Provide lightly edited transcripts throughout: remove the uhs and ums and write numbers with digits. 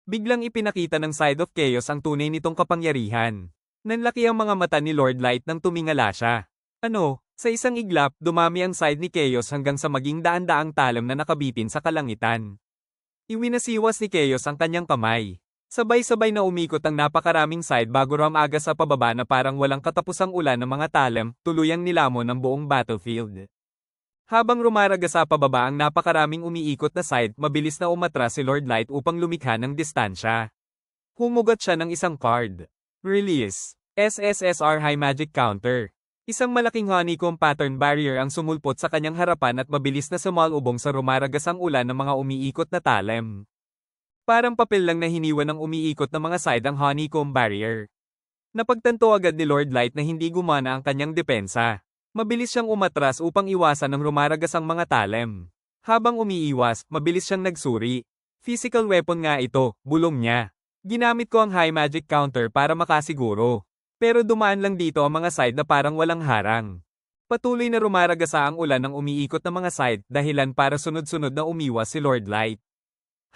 Biglang ipinakita ng Side of Chaos ang tunay nitong kapangyarihan. Nanlaki ang mga mata ni Lord Light nang tumingala siya. Ano, sa isang iglap, dumami ang side ni Chaos hanggang sa maging daan-daang talam na nakabitin sa kalangitan. Iwinasiwas ni Chaos ang kanyang kamay. Sabay-sabay na umikot ang napakaraming side bago ramaga sa pababa na parang walang katapusang ulan ng mga talam, tuluyang nilamon ng buong battlefield. Habang rumaraga sa pababa ang napakaraming umiikot na side, mabilis na umatras si Lord Light upang lumikha ng distansya. Humugot siya ng isang card. Release. SSSR High Magic Counter. Isang malaking honeycomb pattern barrier ang sumulpot sa kanyang harapan at mabilis na sumalubong sa rumaragasang ulan ng mga umiikot na talem. Parang papel lang na hiniwan ng umiikot na mga side ang honeycomb barrier. Napagtanto agad ni Lord Light na hindi gumana ang kanyang depensa. Mabilis siyang umatras upang iwasan ng rumaragasang mga talem. Habang umiiwas, mabilis siyang nagsuri. Physical weapon nga ito, bulong niya. Ginamit ko ang high magic counter para makasiguro. Pero dumaan lang dito ang mga side na parang walang harang. Patuloy na rumaragasa ang ulan ng umiikot na mga side dahilan para sunod-sunod na umiwas si Lord Light.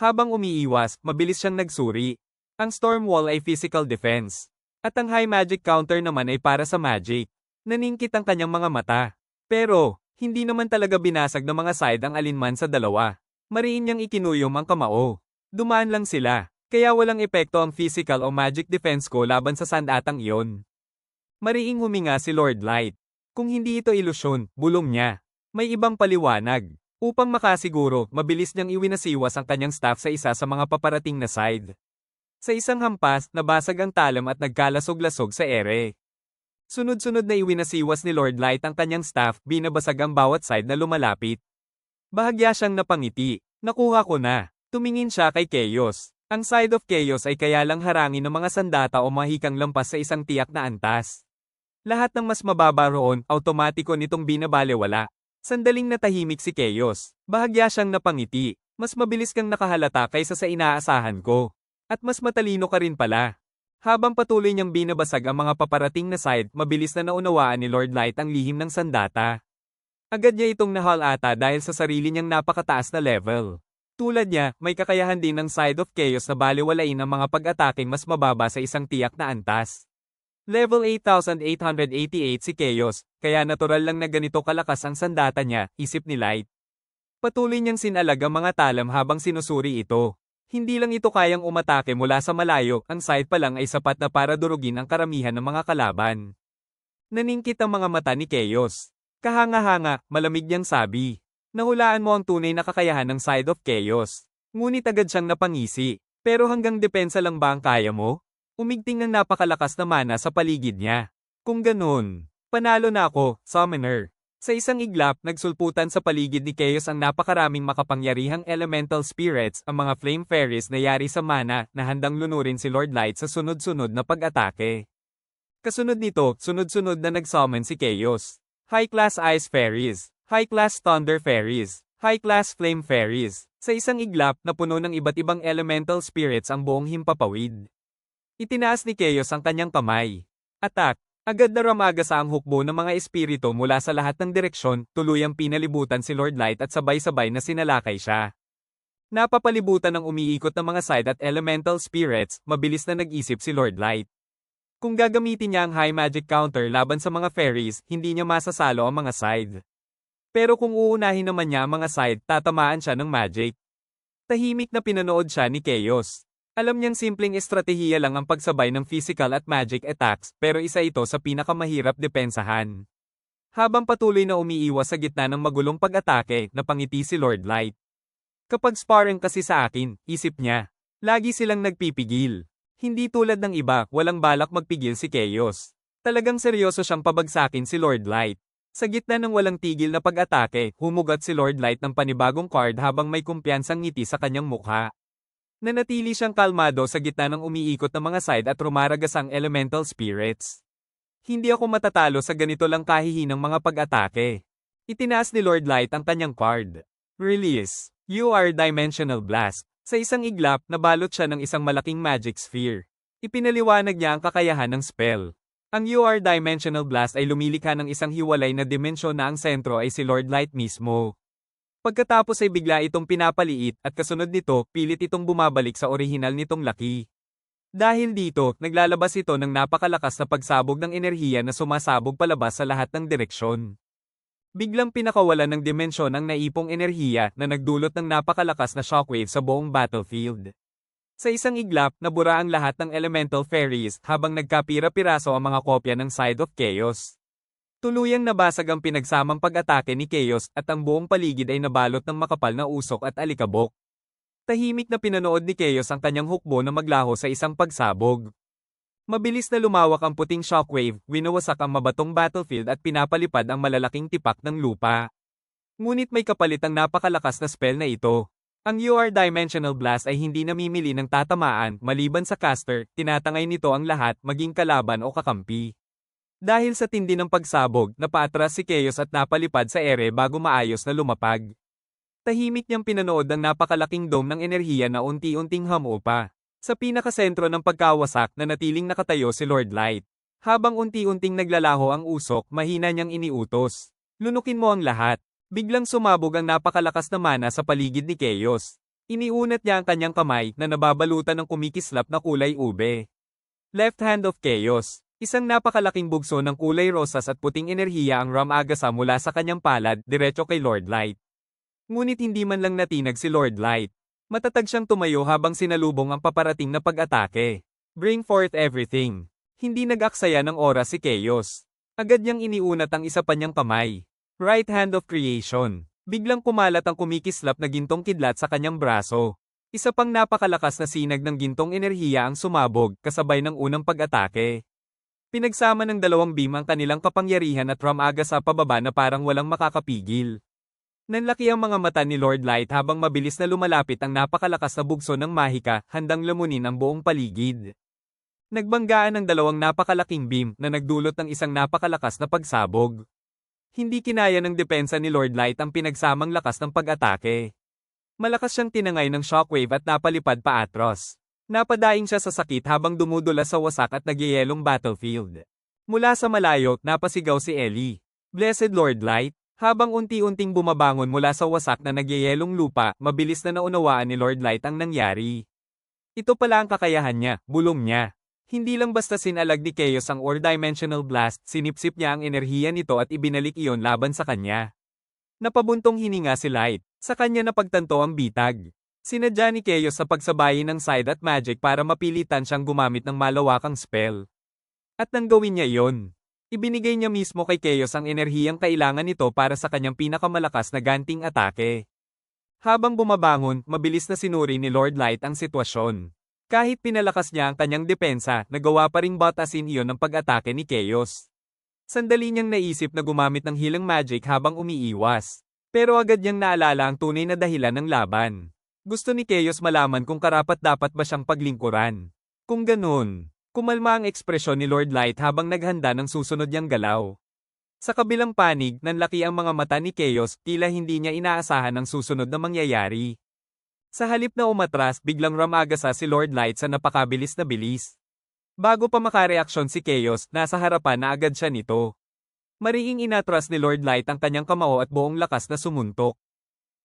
Habang umiiwas, mabilis siyang nagsuri. Ang storm wall ay physical defense. At ang high magic counter naman ay para sa magic. Naningkit ang kanyang mga mata. Pero, hindi naman talaga binasag ng mga side ang alinman sa dalawa. Mariin niyang ikinuyom ang kamao. Dumaan lang sila, kaya walang epekto ang physical o magic defense ko laban sa sandatang iyon. Mariing huminga si Lord Light. Kung hindi ito ilusyon, bulong niya. May ibang paliwanag. Upang makasiguro, mabilis niyang iwinasiwas ang kanyang staff sa isa sa mga paparating na side. Sa isang hampas, nabasag ang talam at nagkalasog-lasog sa ere. Sunod-sunod na iwinasiwas ni Lord Light ang kanyang staff, binabasag ang bawat side na lumalapit. Bahagya siyang napangiti. Nakuha ko na. Tumingin siya kay Chaos. Ang Side of Chaos ay kaya lang harangin ng mga sandata o mahikang lampas sa isang tiyak na antas. Lahat ng mas mababa roon, automatiko nitong binabalewala. Sandaling natahimik si Chaos. Bahagya siyang napangiti. Mas mabilis kang nakahalata kaysa sa inaasahan ko. At mas matalino ka rin pala. Habang patuloy niyang binabasag ang mga paparating na side, mabilis na naunawaan ni Lord Light ang lihim ng sandata. Agad niya itong nahal ata dahil sa sarili niyang napakataas na level. Tulad niya, may kakayahan din ng Side of Chaos na balewalain ang mga pag-ataking mas mababa sa isang tiyak na antas. Level 8,888 si Chaos, kaya natural lang na ganito kalakas ang sandata niya, isip ni Light. Patuloy niyang sinalag ang mga talam habang sinusuri ito. Hindi lang ito kayang umatake mula sa malayo, ang side pa lang ay sapat na para durugin ang karamihan ng mga kalaban. Naningkit ang mga mata ni Chaos. Kahanga-hanga, malamig niyang sabi. Nahulaan mo ang tunay na kakayahan ng Side of Chaos. Ngunit agad siyang napangisi. Pero hanggang depensa lang ba ang kaya mo? Umigting ng napakalakas na mana sa paligid niya. Kung ganun, panalo na ako, Summoner. Sa isang iglap, nagsulputan sa paligid ni Chaos ang napakaraming makapangyarihang elemental spirits, ang mga flame fairies na yari sa mana, na handang lunurin si Lord Light sa sunod-sunod na pag-atake. Kasunod nito, sunod-sunod na nag-summon si Chaos. High-class ice fairies, high-class thunder fairies, high-class flame fairies. Sa isang iglap, na puno ng iba't ibang elemental spirits ang buong himpapawid. Itinaas ni Chaos ang kanyang kamay. Attack! Agad na ramaga sa ang hukbo ng mga espiritu mula sa lahat ng direksyon, tuluyang pinalibutan si Lord Light at sabay-sabay na sinalakay siya. Napapalibutan ng umiikot na mga side at elemental spirits, mabilis na nag-isip si Lord Light. Kung gagamitin niya ang high magic counter laban sa mga fairies, hindi niya masasalo ang mga side. Pero kung uunahin naman niya ang mga side, tatamaan siya ng magic. Tahimik na pinanood siya ni Chaos. Alam niyang simpleng estratehiya lang ang pagsabay ng physical at magic attacks, pero isa ito sa pinakamahirap depensahan. Habang patuloy na umiiwas sa gitna ng magulong pag-atake, napangiti si Lord Light. Kapag sparring kasi sa akin, isip niya, lagi silang nagpipigil. Hindi tulad ng iba, walang balak magpigil si Chaos. Talagang seryoso siyang pabagsakin si Lord Light. Sa gitna ng walang tigil na pag-atake, humugat si Lord Light ng panibagong card habang may kumpiyansang ngiti sa kanyang mukha. Nanatili siyang kalmado sa gitna ng umiikot na mga side at rumaragasang elemental spirits. Hindi ako matatalo sa ganito lang kahihinang mga pag-atake. Itinaas ni Lord Light ang kanyang card. Release. You are Dimensional Blast. Sa isang iglap, nabalot siya ng isang malaking magic sphere. Ipinaliwanag niya ang kakayahan ng spell. Ang UR Dimensional Blast ay lumilikha ng isang hiwalay na dimensyon na ang sentro ay si Lord Light mismo. Pagkatapos ay bigla itong pinapaliit at kasunod nito, pilit itong bumabalik sa orihinal nitong laki. Dahil dito, naglalabas ito ng napakalakas na pagsabog ng enerhiya na sumasabog palabas sa lahat ng direksyon. Biglang pinakawalan ng dimensyon ang naipong enerhiya na nagdulot ng napakalakas na shockwave sa buong battlefield. Sa isang iglap, nabura ang lahat ng elemental fairies habang nagkapira-piraso ang mga kopya ng Side of Chaos. Tuluyang nabasag ang pinagsamang pag-atake ni Chaos at ang buong paligid ay nabalot ng makapal na usok at alikabok. Tahimik na pinanood ni Chaos ang kanyang hukbo na maglaho sa isang pagsabog. Mabilis na lumawak ang puting shockwave, winawasak ang mabatong battlefield at pinapalipad ang malalaking tipak ng lupa. Ngunit may kapalit ang napakalakas na spell na ito. Ang UR Dimensional Blast ay hindi namimili ng tatamaan, maliban sa caster, tinatangay nito ang lahat, maging kalaban o kakampi. Dahil sa tindi ng pagsabog, napaatras si Chaos at napalipad sa ere bago maayos na lumapag. Tahimik niyang pinanood ang napakalaking dome ng enerhiya na unti-unting humupa. Sa pinakasentro ng pagkawasak na natiling nakatayo si Lord Light. Habang unti-unting naglalaho ang usok, mahina niyang iniutos. Lunukin mo ang lahat. Biglang sumabog ang napakalakas na mana sa paligid ni Chaos. Iniunat niya ang kanyang kamay na nababalutan ng kumikislap na kulay ube. Left Hand of Chaos. Isang napakalaking bugso ng kulay rosas at puting enerhiya ang Ramagasa mula sa kanyang palad, diretso kay Lord Light. Ngunit hindi man lang natinag si Lord Light. Matatag siyang tumayo habang sinalubong ang paparating na pag-atake. Bring forth everything. Hindi nag-aksaya ng oras si Chaos. Agad niyang iniunat ang isa pa niyang kamay. Right Hand of Creation. Biglang kumalat ang kumikislap na gintong kidlat sa kanyang braso. Isa pang napakalakas na sinag ng gintong enerhiya ang sumabog, kasabay ng unang pag-atake. Pinagsama ng dalawang beam ang kanilang kapangyarihan at Ramagasa pababa na parang walang makakapigil. Nanlaki ang mga mata ni Lord Light habang mabilis na lumalapit ang napakalakas na bugso ng mahika, handang lamunin ang buong paligid. Nagbanggaan ang dalawang napakalaking beam na nagdulot ng isang napakalakas na pagsabog. Hindi kinaya ng depensa ni Lord Light ang pinagsamang lakas ng pag-atake. Malakas siyang tinangay ng shockwave at napalipad pa atros. Napadaing siya sa sakit habang dumudula sa wasak at nagyayelong battlefield. Mula sa malayo, napasigaw si Ellie. Blessed Lord Light. Habang unti-unting bumabangon mula sa wasak na nagyayelong lupa, mabilis na naunawaan ni Lord Light ang nangyari. Ito pala ang kakayahan niya, bulong niya. Hindi lang basta sinalag ni Chaos ang Or-Dimensional Blast, sinipsip niya ang enerhiya nito at ibinalik iyon laban sa kanya. Napabuntong hininga si Light, sa kanya napagtanto ang bitag. Sinadya ni Chaos sa pagsabayin ng side at magic para mapilitan siyang gumamit ng malawakang spell. At nang gawin niya iyon, ibinigay niya mismo kay Chaos ang enerhiyang kailangan nito para sa kanyang pinakamalakas na ganting atake. Habang bumabangon, mabilis na sinuri ni Lord Light ang sitwasyon. Kahit pinalakas niya ang kanyang depensa, nagawa pa ring batasin iyon ng pag-atake ni Chaos. Sandali niyang naisip na gumamit ng healing magic habang umiiwas. Pero agad niyang naalala ang tunay na dahilan ng laban. Gusto ni Chaos malaman kung karapat-dapat ba siyang paglingkuran. Kung ganun, kumalma ang ekspresyon ni Lord Light habang naghanda ng susunod niyang galaw. Sa kabilang panig, nanlaki ang mga mata ni Chaos, tila hindi niya inaasahan ang susunod na mangyayari. Sa halip na umatras, biglang ramagasa si Lord Light sa napakabilis na bilis. Bago pa makareaksyon si Chaos, nasa harapan na agad siya nito. Mariing inatras ni Lord Light ang kanyang kamao at buong lakas na sumuntok.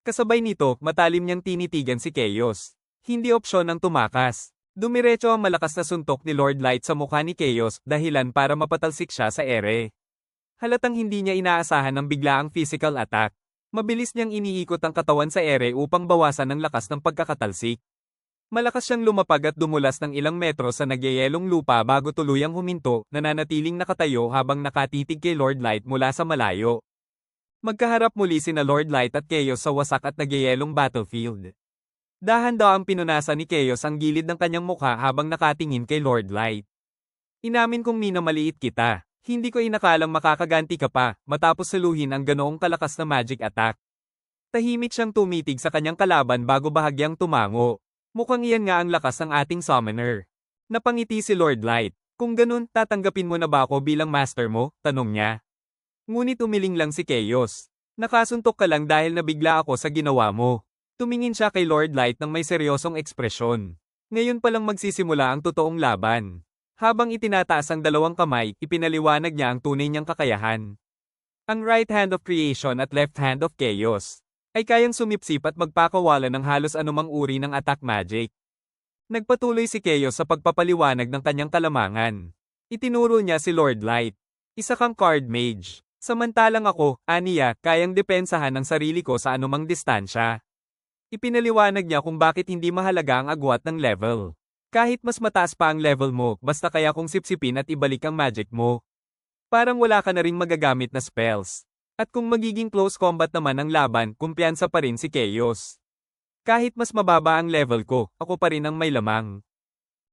Kasabay nito, matalim niyang tinitigan si Chaos. Hindi opsyon ang tumakas. Dumiretso ang malakas na suntok ni Lord Light sa mukha ni Chaos, dahilan para mapatalsik siya sa ere. Halatang hindi niya inaasahan ng biglaang physical attack. Mabilis niyang iniikot ang katawan sa ere upang bawasan ang lakas ng pagkakatalsik. Malakas siyang lumapag at dumulas ng ilang metro sa nagyayelong lupa bago tuluyang huminto, nananatiling nakatayo habang nakatitig kay Lord Light mula sa malayo. Magkaharap muli sina Lord Light at Chaos sa wasak at nagyayelong battlefield. Dahan-dahan pinunasan ni Chaos ang gilid ng kanyang mukha habang nakatingin kay Lord Light. Inamin kong minamaliit kita. Hindi ko inakalang makakaganti ka pa, matapos saluhin ang ganoong kalakas na magic attack. Tahimik siyang tumitig sa kanyang kalaban bago bahagyang tumango. Mukhang iyan nga ang lakas ng ating summoner. Napangiti si Lord Light. Kung ganun, tatanggapin mo na ba ako bilang master mo? Tanong niya. Ngunit umiling lang si Chaos. Nakasuntok ka lang dahil nabigla ako sa ginawa mo. Tumingin siya kay Lord Light ng may seryosong ekspresyon. Ngayon palang magsisimula ang totoong laban. Habang itinataas ang dalawang kamay, ipinaliwanag niya ang tunay niyang kakayahan. Ang right hand of creation at left hand of chaos. ay kayang sumipsip at magpakawala ng halos anumang uri ng attack magic. Nagpatuloy si Chaos sa pagpapaliwanag ng kanyang kalamangan. Itinuro niya si Lord Light. Isa kang card mage. Samantalang ako, aniya, kayang depensahan ang sarili ko sa anumang distansya. Ipinaliwanag niya kung bakit hindi mahalaga ang agwat ng level. Kahit mas mataas pa ang level mo, basta kaya kong sipsipin at ibalik ang magic mo. Parang wala ka na ring magagamit na spells. At kung magiging close combat naman ang laban, kumpiyansa pa rin si Chaos. Kahit mas mababa ang level ko, ako pa rin ang may lamang.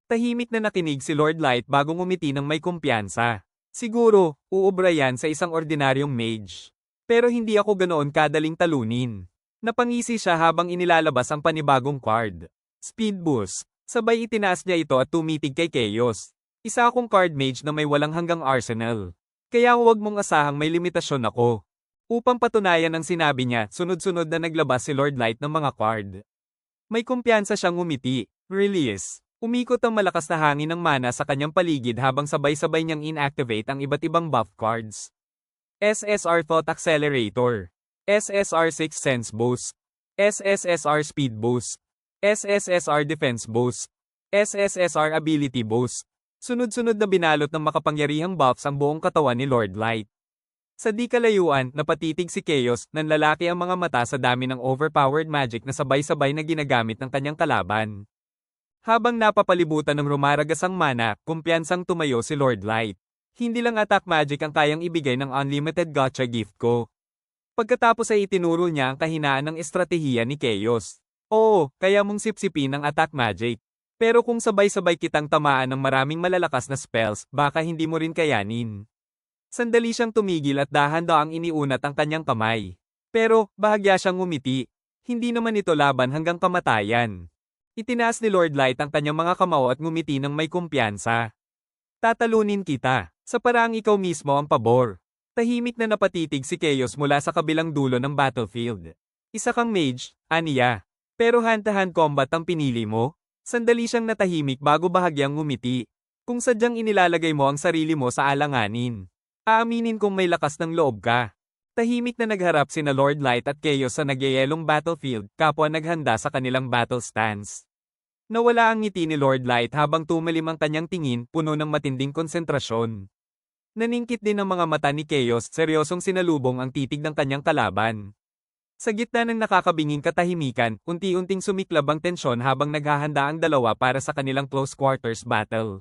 Tahimik na nakinig si Lord Light bago ngumiti ng may kumpiyansa. Siguro, uubra yan sa isang ordinaryong mage. Pero hindi ako ganoon kadaling talunin. Napangisi siya habang inilalabas ang panibagong card. Speed Boost. Sabay itinaas niya ito at tumitig kay Chaos. Isa akong card mage na may walang hanggang arsenal. Kaya huwag mong asahang may limitasyon ako. Upang patunayan ang sinabi niya, sunod-sunod na naglabas si Lord Light ng mga card. May kumpiyansa siyang ngumiti. Release. Umikot ang malakas na hangin ng mana sa kanyang paligid habang sabay-sabay niyang inactivate ang iba't ibang buff cards. SSR Thought Accelerator. SSR 6 Sense Boost. SSSR Speed Boost. SSSR Defense Boost. SSSR Ability Boost. Sunod-sunod na binalot ng makapangyarihang buffs ang buong katawan ni Lord Light. Sa di kalayuan, napatitig si Chaos, nanlalaki ang mga mata sa dami ng overpowered magic na sabay-sabay na ginagamit ng kanyang kalaban. Habang napapalibutan ng rumaragasang mana, kumpiyansang tumayo si Lord Light. Hindi lang attack magic ang kayang ibigay ng unlimited gacha gift ko. Pagkatapos ay itinuro niya ang kahinaan ng estratehiya ni Chaos. Oo, kaya mong sipsipin ang attack magic. Pero kung sabay-sabay kitang tamaan ng maraming malalakas na spells, baka hindi mo rin kayanin. Sandali siyang tumigil at dahan-daang iniunat ang kanyang kamay. Pero, bahagya siyang ngumiti. Hindi naman ito laban hanggang kamatayan. Itinaas ni Lord Light ang kanyang mga kamao at ngumiti ng may kumpiyansa. Tatalunin kita, sa paraang ikaw mismo ang pabor. Tahimik na napatitig si Chaos mula sa kabilang dulo ng battlefield. Isa kang mage, aniya. Pero hand-to-hand combat ang pinili mo? Sandali siyang natahimik bago bahagyang ngumiti. Kung sadyang inilalagay mo ang sarili mo sa alanganin, aaminin kong may lakas ng loob ka. Tahimik na nagharap sina Lord Light at Chaos sa nagyayelong battlefield, kapwa naghanda sa kanilang battle stance. Nawala ang ngiti ni Lord Light habang tumalim ang kanyang tingin, puno ng matinding konsentrasyon. Naningkit din ang mga mata ni Chaos, seryosong sinalubong ang titig ng kanyang kalaban. Sa gitna ng nakakabinging katahimikan, unti-unting sumiklab ang tensyon habang naghahanda ang dalawa para sa kanilang close quarters battle.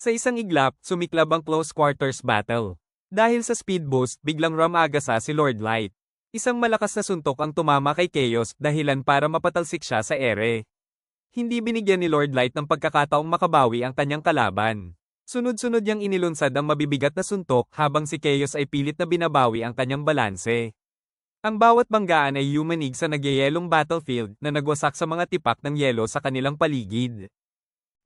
Sa isang iglap, sumiklab ang close quarters battle. Dahil sa speed boost, biglang ramagasa si Lord Light. Isang malakas na suntok ang tumama kay Chaos, dahilan para mapatalsik siya sa ere. Hindi binigyan ni Lord Light ng pagkakataong makabawi ang kanyang kalaban. Sunod-sunod niyang inilunsad ang mabibigat na suntok habang si Chaos ay pilit na binabawi ang kanyang balanse. Ang bawat banggaan ay yumanig sa nagyayelong battlefield na nagwasak sa mga tipak ng yelo sa kanilang paligid.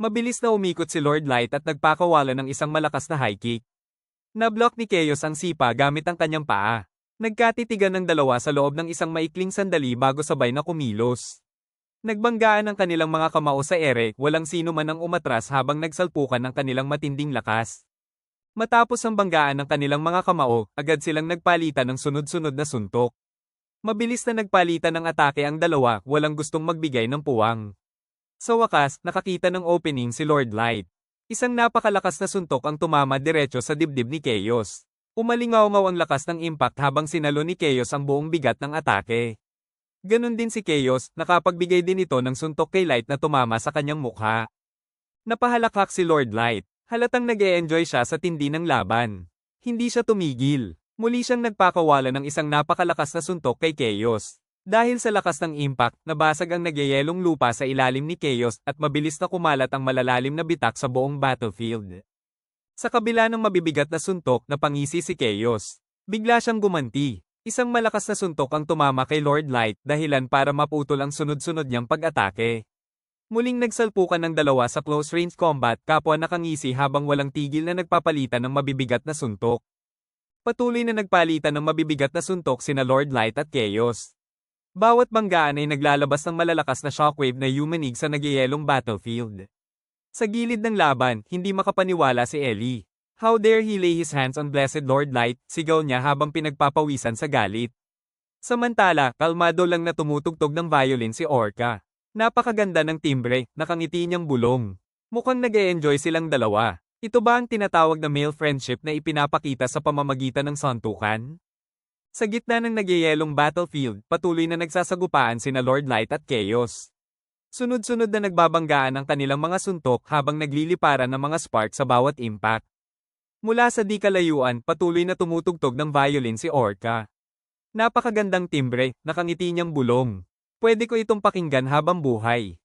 Mabilis na umikot si Lord Light at nagpakawala ng isang malakas na high kick. Nablock ni Chaos ang sipa gamit ang kanyang paa. Nagkatitigan ng dalawa sa loob ng isang maikling sandali bago sabay na kumilos. Nagbanggaan ang kanilang mga kamao sa ere, walang sino man ang umatras habang nagsalpukan ng kanilang matinding lakas. Matapos ang banggaan ng kanilang mga kamao, agad silang nagpalitan ng sunod-sunod na suntok. Mabilis na nagpalitan ng atake ang dalawa, walang gustong magbigay ng puwang. Sa wakas, nakakita ng opening si Lord Light. Isang napakalakas na suntok ang tumama diretso sa dibdib ni Chaos. Umalingaw-ngaw ang lakas ng impact habang sinalo ni Chaos ang buong bigat ng atake. Ganon din si Chaos, nakapagbigay din ito ng suntok kay Light na tumama sa kanyang mukha. Napahalakhak si Lord Light. Halatang nag-e-enjoy siya sa tindi ng laban. Hindi siya tumigil. Muli siyang nagpakawala ng isang napakalakas na suntok kay Chaos. Dahil sa lakas ng impact, nabasag ang nagyayelong lupa sa ilalim ni Chaos at mabilis na kumalat ang malalalim na bitak sa buong battlefield. Sa kabila ng mabibigat na suntok, napangisi si Chaos. Bigla siyang gumanti. Isang malakas na suntok ang tumama kay Lord Light, dahilan para maputol ang sunod-sunod niyang pag-atake. Muling nagsalpukan ng dalawa sa close range combat, kapwa nakangisi habang walang tigil na nagpapalitan ng mabibigat na suntok. Patuloy na nagpalitan ng mabibigat na suntok sina Lord Light at Chaos. Bawat banggaan ay naglalabas ng malalakas na shockwave na yumanig sa nagyayelong battlefield. Sa gilid ng laban, hindi makapaniwala si Ellie. How dare he lay his hands on Blessed Lord Light, sigaw niya habang pinagpapawisan sa galit. Samantala, kalmado lang na tumutugtog ng violin si Orca. Napakaganda ng timbre, nakangiti niyang bulong. Mukhang nag-e-enjoy silang dalawa. Ito ba ang tinatawag na male friendship na ipinapakita sa pamamagitan ng suntukan? Sa gitna ng nagyayelong battlefield, patuloy na nagsasagupaan sina Lord Light at Chaos. Sunod-sunod na nagbabanggaan ang kanilang mga suntok habang nagliliparan ng mga spark sa bawat impact. Mula sa di kalayuan, patuloy na tumutugtog ng violin si Orca. Napakagandang timbre, nakangiti niyang bulong. Pwede ko itong pakinggan habang buhay.